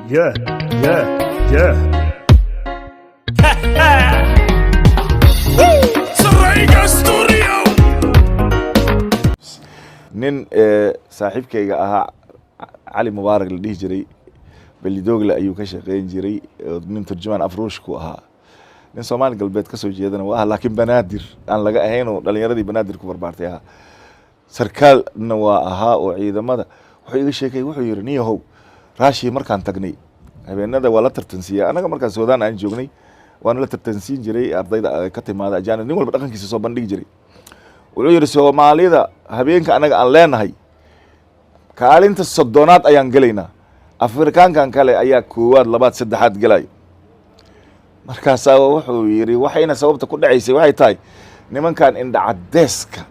Yeah, yeah, yeah. Sarayga Studio. nin saaxiibkayga ahaa cali mubaarak la dhihi jiray belidogle ayuu ka shaqeyn jiray nin turjumaan afruushku ahaa nin Soomaali galbeed ka soo jeedana waa laakiin banaadir aan laga ahayn oo dhalinyaradii banaadir ku barbaartay ahaa sarkaalna waa ahaa oo ciidamada wuxuu iga sheekay wuxuu yiri niyahow raashi markaan tagnay habeenada waa la tartansiiyay anaga markaan Suudaan aan joognay waan la tartansiin jiray ardayda ka timaada ajaanib nin walba dhaqankiisa soo bandhigi jiray wuxuu yiri Soomaalida habeenka anaga aan leenahay kaalinta soddonaad ayaan galaynaa Afrikaankan kale ayaa koowaad labaad saddexaad galay markaas wuxuu yiri waxayna sababta ku dhacaysay waxay tahay nimankan indha cadeeska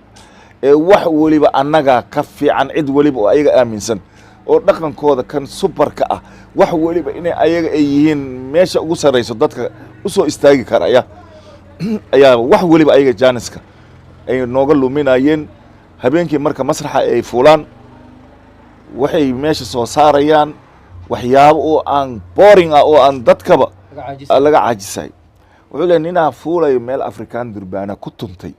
ee wax waliba anaga ka fiican cid waliba oo ayaga aaminsan oo dhaqankooda kan superka ah wax waliba inay ayaga ay yihiin meesha ugu sareyso dadka u soo istaagi karaya ayaa wax waliba ayaga jaaniska ay nooga luminayeen habeenkii marka masraxa ay fuulaan waxay meesha soo saarayaan waxyaabo oo aan boring ah oo aan dadkaba laga caajisay wuxuu leeyahay ninaa fuulay meel Afrikaan durbaana ku tuntay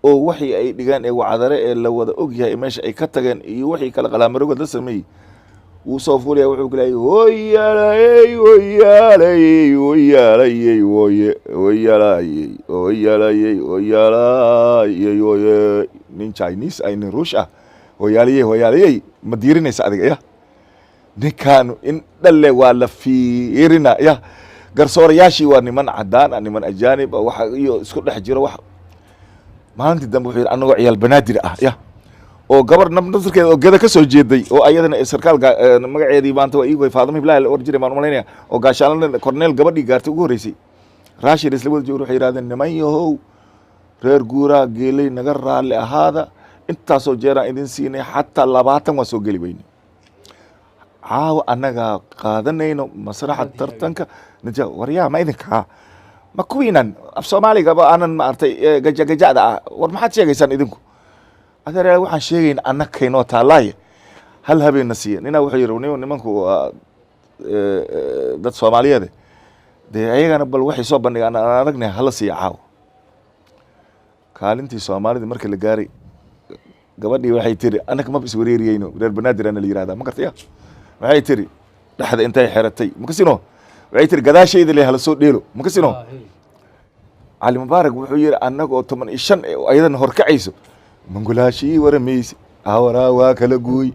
oo waxii ay dhigaan ee wacdare ee la wada og yahay meesha ay ka tageen iyo wixii kala qalaamarooga la sameeyay uu soo fuulay wuxuu leeyahay hooyalay hooyalay hooyalay hooyalay hooyalay hooyalay nin Chinese ay nin Ruush ah hooyalay hooyalay ma diirinaysa adiga ya ninkan in dhalle waa la fiirina ya garsoorayaashii waa niman cadaan niman ajaanib waxa iyo isku dhex jiro wax maalintii dambe wuxuu yiri anagoo ciyaal banaadir ah ya oo gabar naftarkeeda oo gada ka soo jeeday oo ayadana sarkaalka magaceedii maanta waa iigo Faadimo Ibrahim oo jiray maan umaleynaya oo gaashaanada Cornel gabadhii gaartay ugu horeysay Rashid isla wada joogay waxay yiraahdeen niman yahow reer guura geelay naga raali ahaada intaasoo jeera idin siinay xataa 20 waa soo gali weynay caawa anaga qaadanayno masraxa tartanka nija waryaa ma idinka ma kuwiinan af Soomaaliga ba aanan ma artay gajada war maxaad sheegaysaan idinku adeer waxaan sheegayn annakayno taalaay hal habeen nasiya nina wuxuu yiri nimanku dad Soomaaliyeed ayagana bal waxay soo bandhigaan aragnay hala siiya caaw kaalintii Soomaalida markii la gaaray gabadhii waxay tiri annaka ma is wareeriyayno reer banaadir ana la yiraahdaa ma kartay waxay tiri dhaxda intay xiratay ma kasino waxay tiri gadaashayda leeyahay la soo dheelo ma kasino cali mubaarak wuxuu yiri annaga oo 15 ayadan horkacayso mangulaashi waramaysi awara waa kala gooy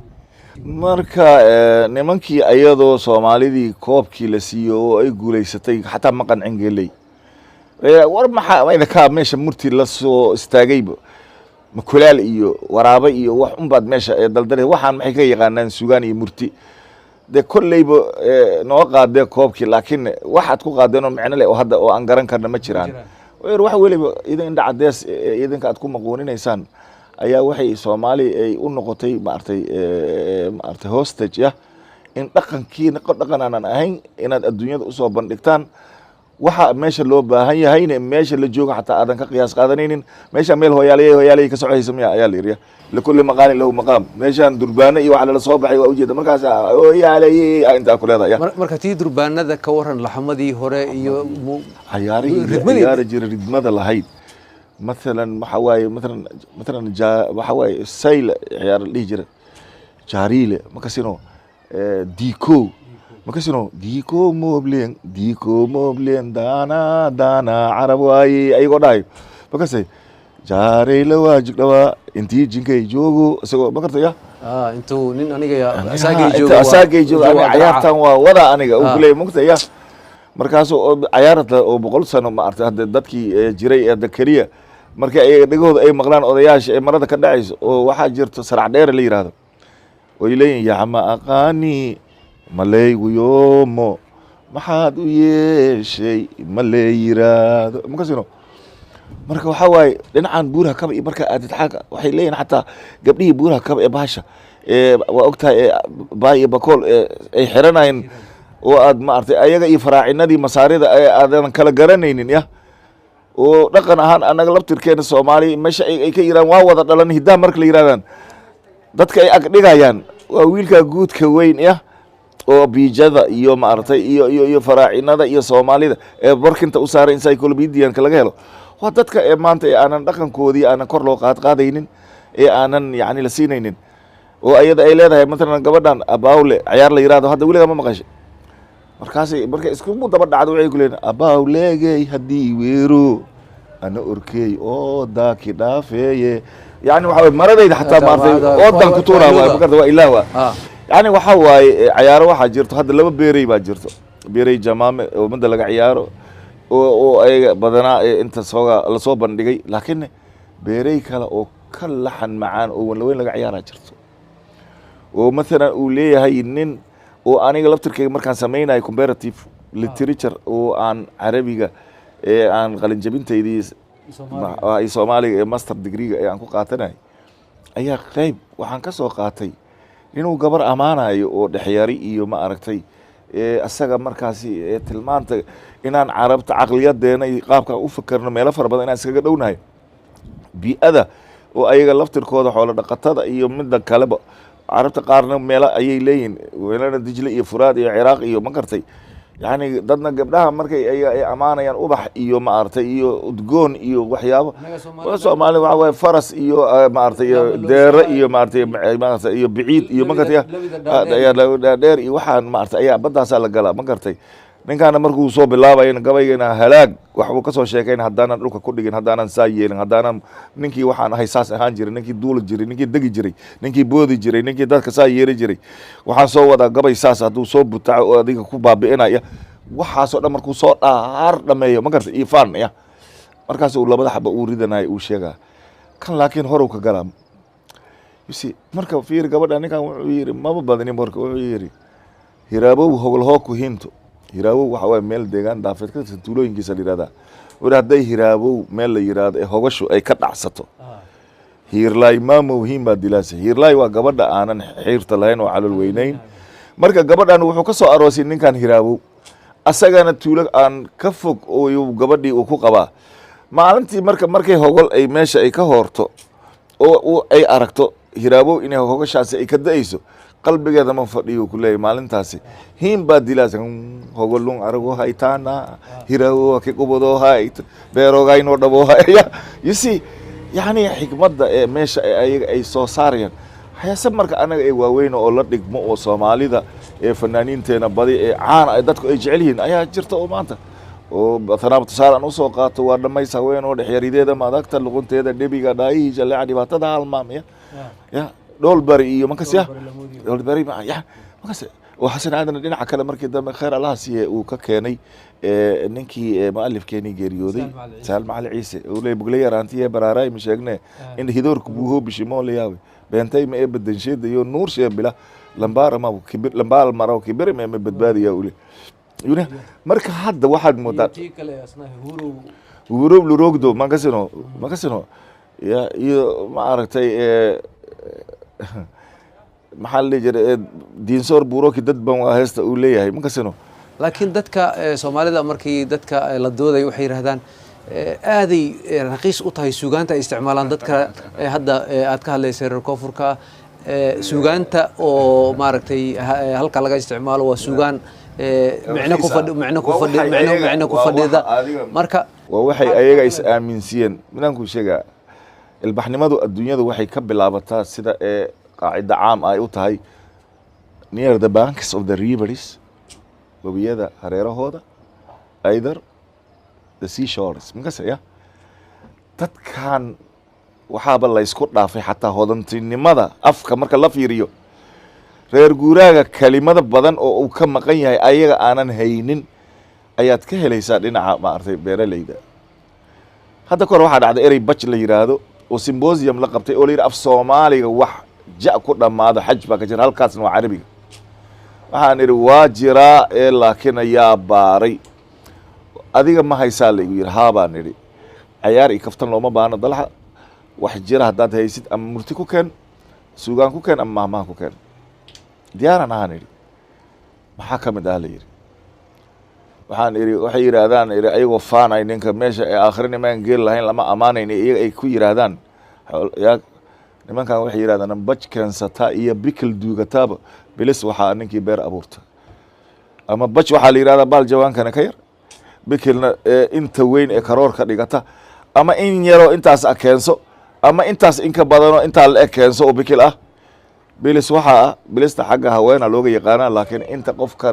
marka nimankii ayadoo Soomaalidii koobkii la siiyo oo ay guuleysatay xataa ma qancin gelay war maxaa ida ka meesha murti la soo istaagayba makulaal iyo waraaba iyo wax unbaad meesha daldalay waxaan maxay ka yaqaanaan suugaan iyo murti de kullayba noo qaadee koobkii laakiin waxaad ku qaadeen oo macna leh oo hadda oo aan garan karna ma jiraan wax waliba idin indha cadees idinka aad ku maqooninaysaan ayaa waxay Soomaali ay u noqotay maartay hostage ya in dhaqankiina dhaqan aan ahayn inaad adduunyada u soo bandhigtaan waxa meesha loo baahan yahay in meesha la joogo xataa aadan ka qiyaas qaadanaynin meesha meel hooyalay ka socayso miya ayaa la yiriya لكل مقام له مقام meeshan durbaana iyo waxa la soo baxay waa ujeeda markaas hooyalay inta ku leedahay marka tii durbaanada ka waran laxmadii hore iyo ciyaari jiray ridmada lahayd مثلا waxa waaye waxa waaye sayl ciyaar la dhihi jiray jaariile ma kasino diko moblen dana arab waaye ayagoo dhahay ma kasay jaariile waa jigdhawa intii jinkay joogo isagoo ma kartaya intuu nin aniga asaagay joogo ciyaartan waa wada aniga uu kulay mugtaya markaas oo ciyaarta oo 100 sano ma artay hadda dadkii jiray ee kaliya markii ay dhigooda ay maqlaan odayaasha ee marada ka dhacayso oo waxa jirto sarac dheer la yiraahdo oo ilayeen yaama aqaani malay guyoomo maxaad u yeeshay malay yiraahdo ma kasino marka waxa waaye dhinacan buuraha kaba iyo marka aad taxaga waxay leeyihiin xataa gabdhihii buuraha kaba ee baasha waa ogtahay baay iyo bakool ay xiranayeen oo aad ma artay ayaga iyo faraacinadii masaarida aadan kala garanaynin ya oo dhaqan ahaan anaga labtirkeena Soomaali meesha ay ka yiraan waa wada dhalan hidaa marka la yiraahdaan dadka ay ag dhigayaan waa wiilka guudka weyn ya oo biijada iyo maaragtay iyo faraacinada iyo soomaalida ee barkinta u saaray encyclopedianka laga helo waa dadka ee maanta ee aanan dhaqankoodii aanan kor loo qaadaynin ee aanan yacni la siinaynin oo ayada ay leedahay matalan gabadhan abaawle cayaar la yidhahdo hadda weligaa ma maqashay markaasay markay iskugu daba dhacdo waxay ku leeyihin abaawleegey haddii weero ana orkeey oo daaki dhaafeeye yani waxa waye maradayda xataa maartay oodan ku tuuraa waay magarta waa ilaah waa yani waxa waaye cayaaro waxaa jirto hadda laba beerey baa jirto beerey jamaame oo midda laga ciyaaro oo ayaga badanaa inta lasoo bandhigay laakiin beerey kale oo ka laxan macaan oo wanlaweyn laga ciyaaraa jirto oo maalan uu leeyahay nin oo aniga laftirkeyga markaan samaynayo comparative literature oo aan carabiga ee aan qalinjabintaydii soomaaliga ee master degreega ee aan ku qaatanayo ayaa qayb waxaan ka soo qaatay inuu gabar ammaanayo oo dhexyari iyo ma aragtay asaga markaasi tilmaanta inaan carabta caqliyadeena iyo qaabka u fakerno meelo fara badan inaan iskaga dhownahay bii'ada oo ayaga laftirkooda xoolo dhaqatada iyo midda kaleba carabta qaarna meelo ayay leeyihin weelana dijle iyo furaad iyo ciraaq iyo ma gartay yani dadna gabdhaha markay ay amaanayaan ubax iyo maaragtay iyo udgoon iyo waxyaabo Soomaali waxa way faras iyo maaragtay deere iyo maaragtay iyo biciid iyo ma gartay ayaa dheer iyo waxaan maaragtay ayaa baddaas la galaa ma gartay ninkaana markuu soo bilaabayna gabaygeena halaag wax uu ka soo sheekayn haddaanan dhulka ku dhigin haddaanan saa yeelin haddaanan ninkii waxaan ahay saas ahaan jiray ninkii duula jiray ninkii degi jiray ninkii boodi jiray ninkii dadka saa yeeli jiray waxaan soo wadaa gabay saas hadduu soo butaco oo adiga ku baabi'inaya waxaasoo dhan markuu soo dhaar dhameeyo ma garta ifaan ya markaas uu labada xaba uu ridanayo uu sheegaa kan laakiin horow ka galaa marka fiir gabadha ninkan wuxuu yidhi maba badinin marka wuxuu yidhi hiraabow hogolhoo ku hinto hiraabow waxa waye meel deegaan daafeed ka tirsan tuulooyinkiisa la yidhahdaa weli hadday hiraabow meel la yidhaahdo ee hogashu ay ka dhacsato hiirlaay maamow hiin baa dilaasa hiirlaay waa gabadha aanan xiirta lahayn oo calol weynayn marka gabadhan wuxuu ka soo aroosay ninkan hiraabow asagana tuulo aan ka fog oo gabadhii uu ku qabaa maalintii markay hogol ay meesha ay ka hoorto oo ay aragto hiraabow inay hogashaasi ay ka da'ayso qalbigeeda ma fadhiyo ku leeyahay maalintaasi hiin baa dilaasa hogolun arago haytaana hiraabow ka qubado hayt beerogayno dhabo haya you see yani xikmadda ee meesha ayaga ay soo saarayaan hayse marka anaga ay waaweyn oo la dhigmo oo Soomaalida ee fanaaniinteena badi ee caan ay dadku ay jecel yihiin ayaa jirta oo maanta oo tanaabta saaran u soo qaato waa dhamaysa weyn oo dhexyarideeda maadagta luqunteeda debiga dhaayihiisa la dhibaatada halmaamaya ya dhoolbari iyo makasya dhoolbari ya makasya oo xasan aadan dhinaca kale markii dambe khayr Allah siiye uu ka keenay ninkii muallifkeeni geeriyooday Saal Macali Ciise oo leey buglay yaraantii baraaray ma sheegne in hidoorku buuho bishimo leeyahay beentay ma ee badansheeda iyo nuur sheebila lambaara ma kibir lambaal maro kibir ma badbaadiya ule yuna marka hadda waxaad moodaa hurub lurogdo makasino ya iyo ma aragtay maxaa la jiray diinsoor buuroki dad ban waa heesta uu leeyahay makasino laakiin dadka Soomaalida markii dadka la dooday waxay yiraahdaan aaday raqiis u tahay suugaanta ay isticmaalaan dadka hadda aad ka hadlaysay reer koonfurka suugaanta oo maaragtay halka laga isticmaalo waa suugaan macna ku fadhida marka waa waxay ayaga is aaminsiiyeen midaan ku sheegaa ilbaxnimadu adduunyada waxay ka bilaabataa sida qaacida caam ay u tahay near the banks of the rivers wabiyada hareerahooda either the seashores makasaya dadkan waxaaba la isku dhaafay xataa hodantinimada afka marka la fiiriyo reer guuraaga kalimada badan oo uu ka maqan yahay ayaga aanan haynin ayaad ka helaysaa dhinaca maartay beeralayda hadda kor waxaa dhacday erey baj la yiraahdo oo symposium la qabtay oo la yiraahdo af Soomaaliga wax ja ku dhamaado xaj baa ka jira halkaasna waa carabiga waxaan iri waa jiraa laakiin ayaa baaray adiga ma haysaa la yiri haa baan iri ciyaar i kaftan looma baano dalaxa wax jira haddaad haysid ama murti ku keen suugaan ku keen ama mahmaha ku keen diyaaran ahaan iri maxaa ka mid ah la yiri waxaan iri waxay yiraahdaan iri ayagoo faanay ninka meesha ee aakhirina maan geel lahayn lama amaanayn iyaga ay ku yiraahdaan nimankan waxay yiraahdaan baj keensata iyo bikil duugataaba bilis waxaa ninkii beer abuurta ama baj waxaa la yidhahdaa baal jawaankana ka yar bikilna inta weyn ee karoor ka dhigata ama in yaroo intaas keenso ama intaas inka badanoo intaa la eg keenso oo bikil ah bilis waxaa ah bilista xagga haweena looga yaqaanaa laakiin inta qofka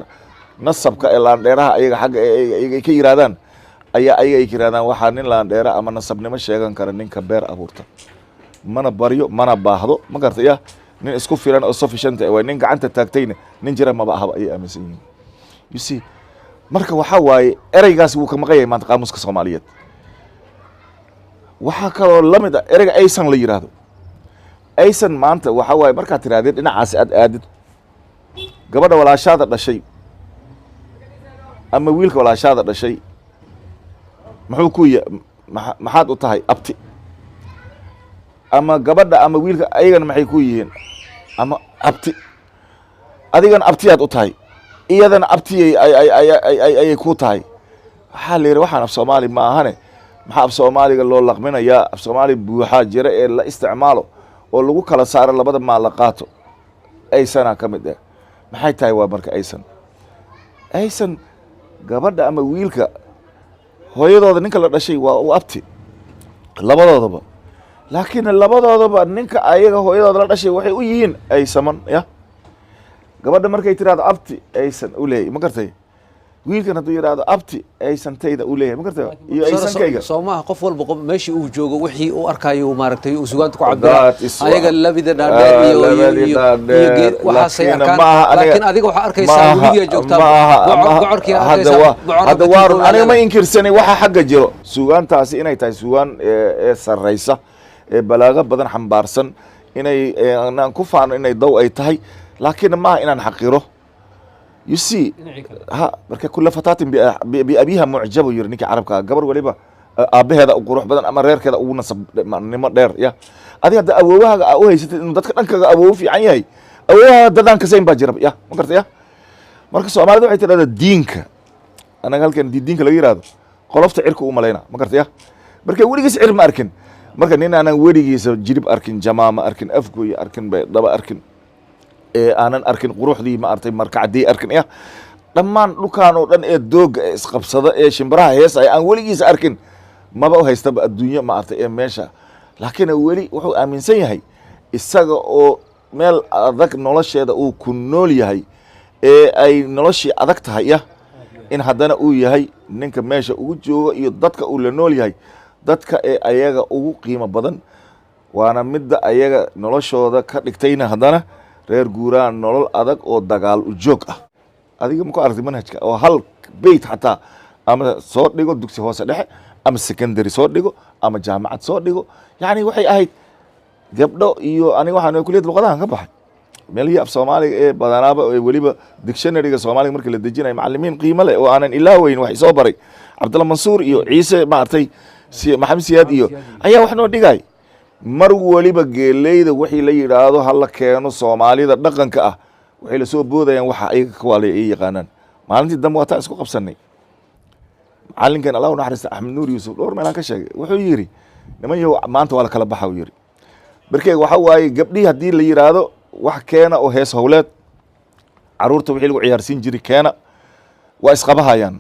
nasabka ee laandheeraha ayaga xagga ay ka yidhahdaan ayaa ayaga ay ka yidhahdaan waxaa nin laandheera ama nasabnimo sheegan kara ninka beer abuurta mana baryo mana baahdo ma garta ya nin isku filan oo sufficient waa nin gacanta taagtayna nin jira maba ahaba ayay aaminsan yihiin you see marka waxaa waaye ereygaasi wuu ka maqan yahay maanta qaamuuska soomaaliyeed waxaa kaloo la mid ah ereyga aysan la yidhaahdo aysan maanta waxaa waaye markaad tirahdeen dhinacaasi aad aadid gabadha walaashaada dhashay ama wiilka walaashaada dhashay muxuu ku maxaad u tahay abti ama gabadha ama wiilka ayagana maxay ku yihiin ama abti adigana abtiyaad u tahay iyadana abti ayay ku tahay waxaa la yidhi waxaan af soomaali ma ahane maxaa af soomaaliga loo laqminayaa af soomaali buuxaa jira ee la isticmaalo oo lagu kala saaro labada maal la qaato aysanaa ka mid ah maxay tahay waa marka aysan gabadha ama wiilka hooyadooda ninka la dhashay waa u abti labadoodaba laakiin labadoodaba ninka ayaga hooyadooda la dhashay waxay u yihiin aysaman ya gabadha markay tiraahdo abti aysan u leeyahay ma gartay wiilkan hadduu yidhaahdo abti aysantayda u leeyahay ma gartay iyo aysankayga soomaha qof walba meeshii uu joogo wixii uu arkayo maaragtay uu sugaanta ku cabira ayaga labida dhaadheer iyo waxaasay arkaan laakiin adiga waxaa arkaysaa weligiia joogtaa bocorkii arkaysaa hadda waarun aniga ma inkirsanay waxa xagga jiro sugaantaasi inay tahay sugaan ee sarraysa ee balaago badan xambaarsan inay aan ku faano inay daw ay tahay laakiin maaha inaan xaqiro you see ha marka kula fataatin biabiha mucjabo yiri ninka carabka gabar waliba aabaheeda u qurux badan ama reerkeeda ugu nasabnimo dheer ya adiga hadda awoowahaaga u haysatid inuu dadka dhankaga awoow fiican yahay awoowaha dadaan kasayn baa jira ya ma garta ya marka soomaalida waxay tidhahdaa diinka anaga halkan diinka laga yidhahdo qolofta cirka u malayna ma garta ya marka weligiis cir ma arkin marka nin aanan weligiisa jirib arkin jamaama arkin afgoy arkin daba arkin aanan arkin quruxdii ma artay markacdii arkin ya dhammaan dhulkaan oo dhan ee dooga ee isqabsada ee shimbiraha heesaya aan weligiisa arkin maba u haystaba adduunyo ma artay ee meesha laakiin weli wuxuu aaminsan yahay isaga oo meel adag nolosheeda uu ku nool yahay ee ay noloshii adag tahay ya in haddana uu yahay ninka meesha ugu jooga iyo dadka uu la nool yahay dadka ee ayaga ugu qiimo badan waana midda ayaga noloshooda ka dhigtayna haddana reer guuraan nolol adag oo dagaal u joog ah adiga maku aragtay manhajka oo hal beyt xataa ama soo dhigo dugsi hoose dhexe ama secondary soo dhigo ama jaamacad soo dhigo yacni waxay ahayd gabdho iyo aniga waxaan kuliyad luqadahan ka baxay meelihii af soomaaliga ee badanaaba ee weliba dictionaryga soomaaliga markii la dejinayo macallimiin qiimo leh oo aanan ilaaweyn wax soo baray cabdalla mansuur iyo ciise maartay maxamed siyaad iyo ayaa wax noo dhigay mar waliba geeleyda wixii la yidhaahdo hala keeno soomaalida dhaqanka ah waxay la soo boodayaan waxa ayaga kawaale ay yaqaanaan maalintii dambe waataan isku qabsanay macallinkan allah u naxariista axmed nuur yuusuf dhowr meelaan ka sheegay wuxuu yidhi niman yahow maanta waa la kala baxa uu yidhi markeega waxa waaye gabdhihii haddii la yidhaahdo wax keena oo hees howleed caruurta wixii lagu ciyaarsiin jiray keena waa isqabahayaan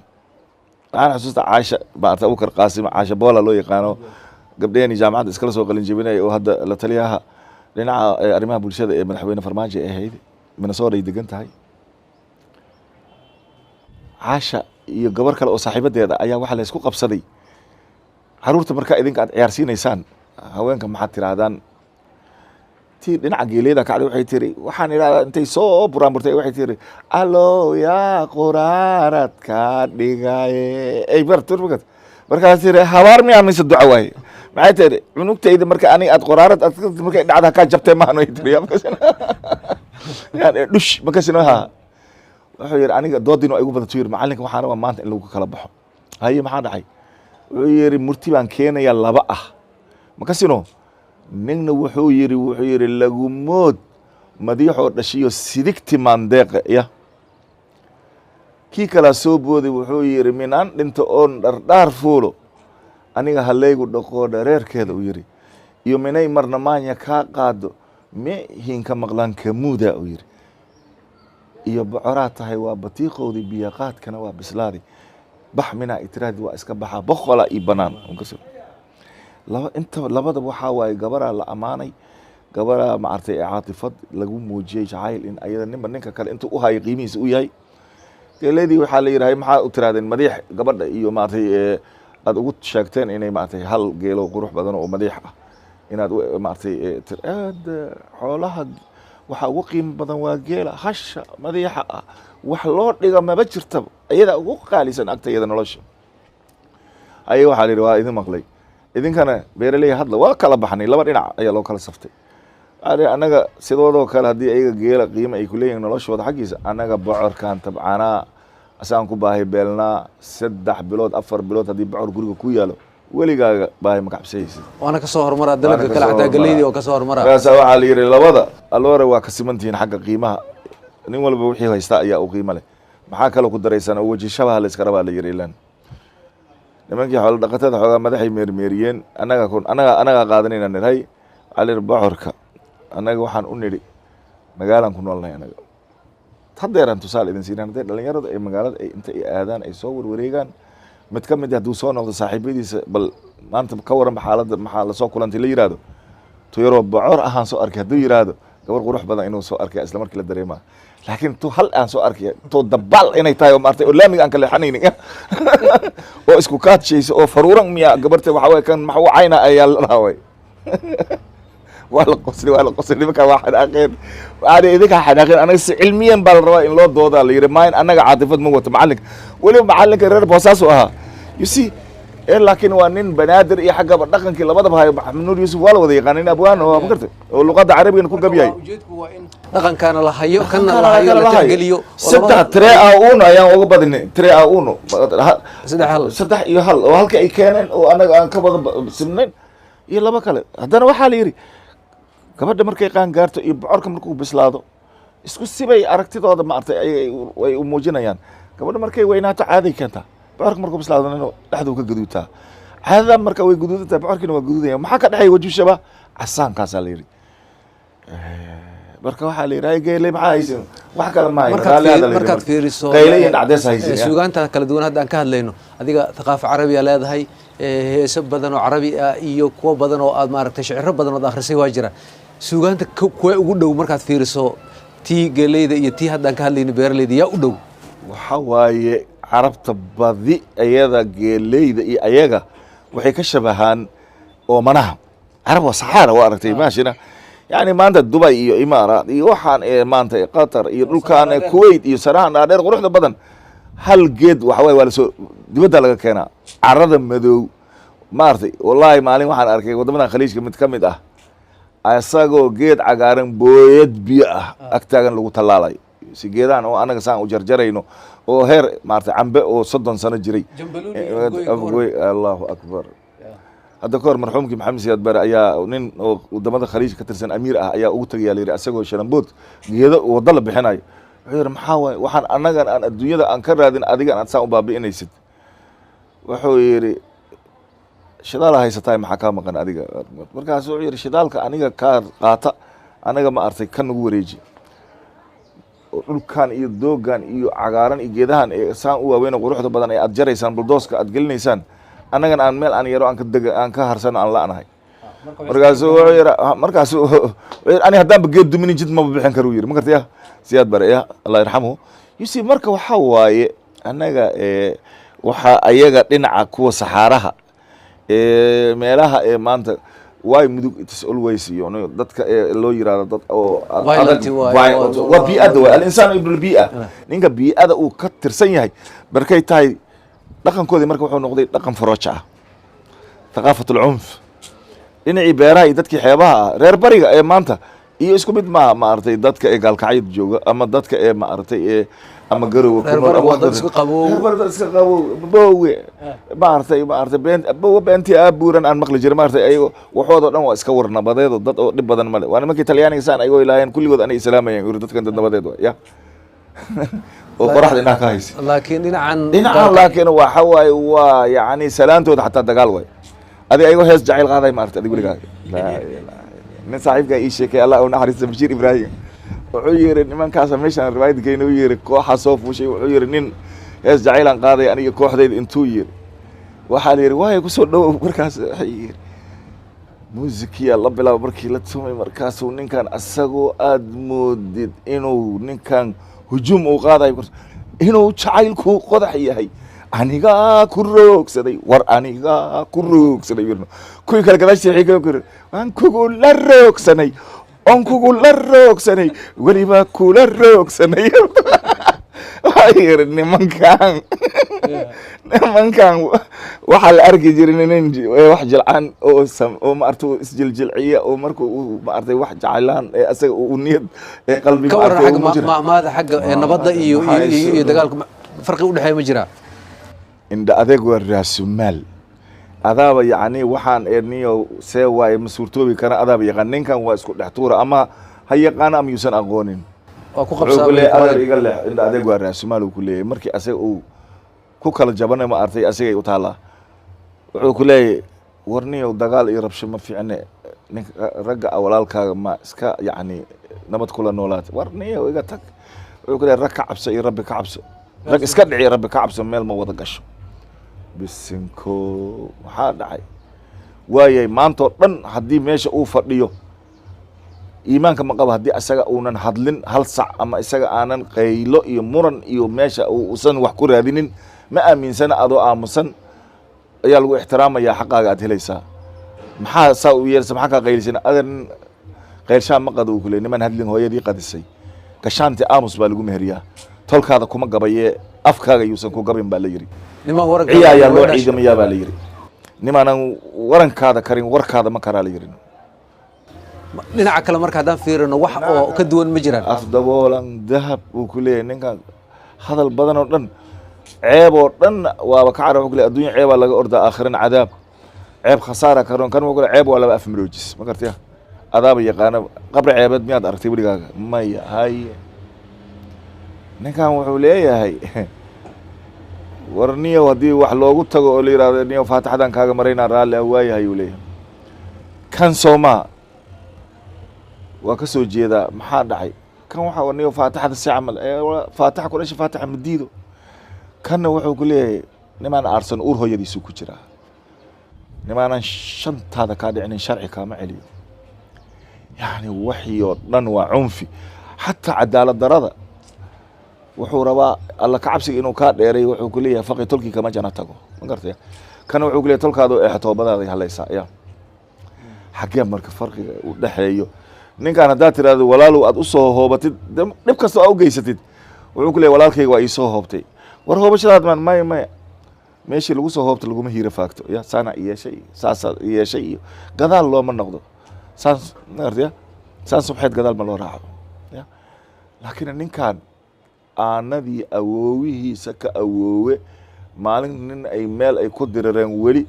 waxaan xusuusta caasha maarta abukar qaasim caasha boola loo yaqaano gabdheeni jaamacadda iskala soo qalin jebinaya oo hadda la taliyaha dhinaca arrimaha bulshada ee madaxweyne farmaajo ay ahayd minnesota ay degan tahay caasha iyo gabar kale oo saaxiibadeeda ayaa waxaa la isku qabsaday caruurta markaa idinka aad ciyaarsiinaysaan haweenka maxaad tirahdaan tii dhinaca geeliyada kacday waxay tiri waxaan idhahdaa intay soo buraanburtay waxay tiri allow yaa quraarad ka dhigaye ay barturmagad markaas tiri habaar miyaa mise duco waaye maxay tiri cunugtayda marka aniga aad qoraarad markay dhacda kaa jabtay maano tiri yani dhush makasino ha wuxuu yidhi aniga doodino ay ugu badato yiri macallinka waxaan rabaa maanta in lagu kala baxo haye maxaa dhacay wuxuu yidhi murti baan keenayaa laba ah makasino ninna wuxuu yidhi lagumood madiixoo dhashiyo sidigti maandeeqa ya kii kalaa soo booday wuxuu yidhi minaan dhinto oon dhardhaar fuulo aniga halaygu dhaqoo dhareerkeeda uu yidhi iyo minay marna maanya kaa qaado me hinka maqlaan kamuuda uu yidhi iyo bocoraa tahay waa batiiqoodii biyaqaadkana waa bislaaday bax minaa itiraadi waa iska baxaa boqola iyo banaan inta labadaba waxaa waaye gabaraa la ammaanay gabaraa maartay caatifad lagu muujiyey jacayl in ayada ninka kale intuu u hayo qiimihiisa u yahay geeladii waxaa la yidhahay maxaa u tiraadeen madiix gabadha iyo maartay aad ugu sheegteen inay maartay hal geelo qurux badan oo madiix ah inaad maartay xoolaha waxa ugu qiimo badan waa geela hasha madiixa ah wax loo dhiga maba jirtaba iyada ugu qaalisan agtayada nolosha ayay waxaa la yidhi waa idin maqlay idinkana beeraley hadla waa kala baxnay laba dhinac ayaa loo kala saftay annaga sidoodoo kale haddii ayaga geela qiimo ay ku leeyihin noloshooda xaggiisa annaga bocorkan tabcanaa asaan ku baahi beelnaa 3 bilood 4 bilood haddii bocor guriga ku yaalo weligaaga baahi makacabsayaysid waana ka soo hormaraa dalabka kale xataa galeydii oo ka soo hormaraa markaasaa waxaa la yidhi labada alloore waa ka simantihiin xagga qiimaha nin walba wixii haysta ayaa u qiimo leh maxaa kaloo ku daraysana weji shabaha la iska rabaa la yidhi ilaan nimankii xoolo dhaqatada xoogaa madaxay meermeeriyeen annagaa qaadanayna nidhay calir bocorka annaga waxaan u nidhi magaalaan ku noolnahay annaga haddeeraan tusaale idin siinaan haddee dhalinyarada ee magaalada ay inta ay aadaan ay soo warwareegaan mid ka mid hadduu soo noqdo saaxiibyadiisa bal maanta ka waranba xaaladda maxaa lasoo kulantay la yidhaahdo tu yaroo bocor ahaan soo arkay hadduu yidhaahdo gabar qurux badan inuu soo arkaya isla markii la dareemaa laakiin tu hal aan soo arkaya tu dabaal inay tahay oo maartay oo laamiga aan ka leexanaynin oo isku kaadshaysa oo faruuran miya gabarta waxa waye kan maxuu cayna ayaa la dhaaway waa la qosli nimankaa waa xanaaqeen waxaana idinkaa xanaaqeen anaga si cilmiyan baa la rabaa in loo doodaa la yidhi maayn annaga caatifad ma wato macalinka weliba macalinka reer boosaasu ahaa you see laakiin waa nin banaadir iyo xaggaba dhaqankii labadaba hayo maxamed nuur yuusuf waa la wada yaqaanin abwaan oo makarta oo luqadda carabigana ku gabyahay ujeedku waa in dhaqankaana la hayo kana la hayo la tixgeliyo saddex tire a uno ayaan uga badinay tire a uno saddex iyo hal oo halka ay keeneen oo annaga aan ka wada simnayn iyo laba kale haddana waxaa la yidhi gabadha markay qaan gaarto iyo bocorka markuu bislaado isku sibay aragtidooda maartay ay u muujinayaan gabadha markay weynaato caaday keentaa bocorka markuu bislaado inuu dhexduu ka gaduutaa caadada marka way gaduudantahay bocorkiina waa gaduudaya maxaa ka dhexay wajushaba casaankaasaa la yidhi marka waxaa la yidhi geele maxaa haysin wax kale markaad fiiriso qayleyin cadees haysin suugaanta kala duwan hadda aan ka hadlayno adiga thaqaafa carabiya leedahay heeso badan oo carabi ah iyo kuwo badan oo aad maaragtay shiciro badan ood akhrisay waa jira suugaanta kuwa ugu dhow markaad fiiriso tii geeleyda iyo tii haddaan ka hadlayno beeraleyda yaa u dhow waxa waaye carabta badi ayada geeleyda iyo ayaga waxay ka shabahaan oomanaha carab waa saxaara waa aragtay maashina yani maanta dubay iyo imaaraat iyo waxaan maanta qatar iyo dhulkaan kuwait iyo sarahan dhaadheer quruxda badan hal geed waxa waye waa lasoo dibadda laga keenaa carada madow maartay wallaahi maalin waxaan arkay waddamadan khaliijka mid ka mid ah isagoo geed cagaaran booyad biyo ah agtaagan lagu tallaalayo si geedahan oo anaga saan u jarjarayno oo heer maartay cambe oo 30 sano jiray allahu akbar hadda ka hor marxuumkii maxamed siyaad bare ayaa nin oo wadamada khaliij ka tirsan amiir ah ayaa ugu tagayaa la yidhi asagoo sharambood geedo wadda la bixinayo wuxuu yidhi maxaa waaye waxaan annagan aan adduunyada aan ka raadin adigan aad saan u baabi'inaysid wuxuu yidhi shidaal haysatahay maxaa kaa maqan adiga markaas wuxuu yidhi shidaalka aniga kaa qaata anaga ma artay ka nagu wareeji dhulkan iyo doogan iyo cagaaran iyo geedahan saan u waaweyn quruxda badan ee aad jaraysaan buldooska aad gelinaysaan annagan aan meel aan yaro aan ka harsano aan la'nahay markaasuu wuxuu yidhi markaasuu ani haddaanba geed duminin jid maba bixin karo yidhi ma gartaya siyaad bare ya allah yarxamuhu yusi marka waxaa waaye annaga waxaa ayaga dhinaca kuwa saxaaraha meelaha maanta waay mudug it is always iyo dadka loo yiraahdo dad oo waa bii'ada waay al-insaanu ibnu lbii'a ninka bii'ada uu ka tirsan yahay markay tahay dhaqankoodii marka wuxuu noqday dhaqan farooja ah thaqaafat alcunf dhinacii beeraha iyo dadkii xeebaha ah reer bariga ee maanta iyo isku mid maaha maaragtay dadka ee gaalkacyada jooga ama dadka ee maaragtay ama garowe iska qabow bowe maaragtay beentii aabuuran aan maqli jiray maaragtay ayago waxoodo dhan waa iska war nabadeedo dad oo dhib badan male waa nimankii talyaaniga saan ayagoo ilaahayeen kulligood anay islaamayeen yuri dadkan dad nabadeed waa ya oo qoraxda inaha ka haysa laakiin dhinacan laakiin waxa waaye waa yacni salaantooda xataa dagaal waay adiga ayagoo hees jacayl qaaday maaragtay adiga weligaaga nin saaxiibkaa ii sheekay allah u naxariista bashiir ibraahim wuxuu yiri nimankaas meeshan riwaayadkeena u yiri kooxa soo fuushay wuxuu yiri nin hees jacaylan qaaday aniga kooxdayda intuu yiri waxa la yiri way ku soo dhaw markaas yiri muusikiya la bilaabo markii la tumay markaas uu ninkan asagoo aad moodid inuu ninkan hujum uu qaaday inuu jacaylku qodax yahay aniga ku roogsaday war aniga ku roogsaday wirno kuwi kala gadaashay xiga ku waan kugu la roogsanay on kugu la roogsanay waliba ku la roogsanay ayir nimankan waxa la arki jiray nin wax jilcaan oo maartu isjiljilciya oo markuu maartay wax jacaylaan ee asaga uu niyad ee qalbiga maada xagga nabadda iyo dagaalka farqi u dhaxeeyo ma jira inda adeeg waa raasumaal adaaba yacni waxaan eerniyo see waaye ma suurtoobi kara adaaba yaqaan ninkan waa isku dhex tuura ama ha yaqaana ama yuusan aqoonin waa ku qabsaday adar iga leex inda adeeg waa raasumaal uu ku leeyahay markii asaga uu ku kala jabanay ma artay asigay u taalaa wuxuu ku leeyahay warniyow dagaal iyo rabsho ma fiicne ninka ragga walaalkaaga ma iska yacni nabad kula noolaata warniyow iga tag wuxuu ku leeyahay rag ka cabso iyo rabbi ka cabso rag iska dhici rabbi ka cabso meel ma wada gasho bisinko waxaa dhacay waayay maantoo dhan haddii meesha uu fadhiyo iimaanka ma qabo haddii isaga uunan hadlin hal sac ama isaga aanan qaylo iyo muran iyo meesha uusan wax ku raadinin ma aaminsana adoo aamusan ayaa lagu ixtiraamayaa xaqaaga aad helaysaa maxaa saa u yeersa maxaa kaa qaylisana adan qaylshaan ma qado uu ku leey niman hadlin hooyadii qadisay gashaanti aamus baa lagu meheriyaa tolkaada kuma gabayee afkaaga yuusan ku gabin baa la yiri ciyaaya loo ciidamayaa baa la yiri nimaanan warankaada karin warkaada ma karaa la yiri dhinaca kale marka haddaan fiirino wax oo ka duwan ma jiraan afdaboolan dahab uu ku leeyahay ninkan hadal badan oo dhan ceeb oo dhan waaba ka carab wuxuu ku leeyahay adduunya ceebaa laga ordaa aakhiran cadaab ceeb khasaara karoon kan wuxuu ku leeyahay ceeb waa laba afmaroojis ma gartaya adaaba yaqaana qabri ceebeed miyaad aragtay weligaaga maya haye ninkan wuxuu leeyahay war niyow haddii wax loogu tago oo la yidhahdo niyow faatixadan kaaga maraynaa raalli aan waayahay uu leeyahay kan soomaa waa ka soo jeedaa maxaa dhacay kan waxaa niyow faatixada si camal faatixa ku dhasha faatixa ma diido kanna wuxuu ku leeyahay nimaan aarsan uur hooyadiisuu ku jiraa nimaanan shantaada kaa dhicinin sharci kaama celiyo yacni waxii oo dhan waa cunfi xataa cadaalad darada wuxuu rabaa alla ka cabsiga inuu kaa dheeray wuxuu ku leeyahay faqi tolkii kama jana tago ma gartay kana wuxuu ku leeyahay tolkaada ee toobadaada halaysaa ya xagee marka farqiga u dhaxeeyo ninkan haddaad tiraahdo walaalow aad u soo hoobatid dhib kasta aa u geysatid wuxuu ku leeyahay walaalkayga waa ii soo hoobtay war hoobashadaad maan maya meeshii lagu soo hoobta laguma hiira faagto ya saana yeeshay saasaa yeeshay iyo gadaal looma noqdo saas ma gartay saan subxeed gadaal ma loo raaco ya laakiin ninkan aanadii awoowihiisa ka awoowe maalin nin ay meel ay ku dirireen weli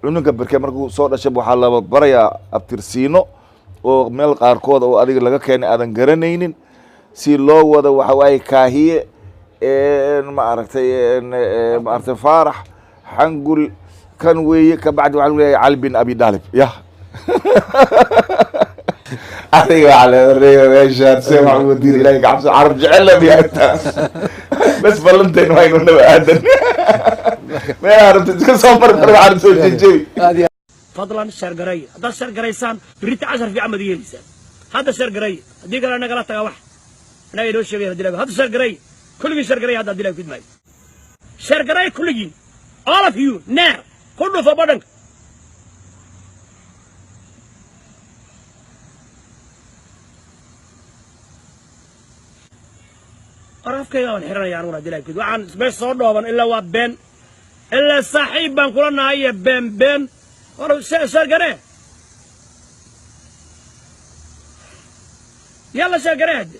cunugga barke markuu soo dhashay waxaa la barayaa abtirsiino oo meel qaarkood oo adiga laga keenay aadan garanaynin si loo wada waxa waaye kaahiye maaragtay faarax xangul kan weeye kabacdi waxaa lagu leeyahay cali bin abi daalib yah adiga waxaa leedareega meeshaan see wax uga diir ilahay gacabso carab jecel biya intaas bas ballanteen waynu naba aadan meelaha rabta iska soo mari kara waxaan soo jejebi fadlan shargaray haddaad shargaraysaan birita cashar fiican baad yeelaysaan hadda shargaray haddii kale nagala tagaa wax anaga inoo sheegay hadii laga hadda shargaray kulligii shargaray hadda hadii laga fidmaayo shargaray kulligii all of you neer ku dhufa badhanka arafkayga waan xiranaya anuguna hadii laga fid waxaan meesha soo dhooban ilaa waa been ilaa saaxiib baan kula nahay iyo been war shargaree yalla shargaree hadde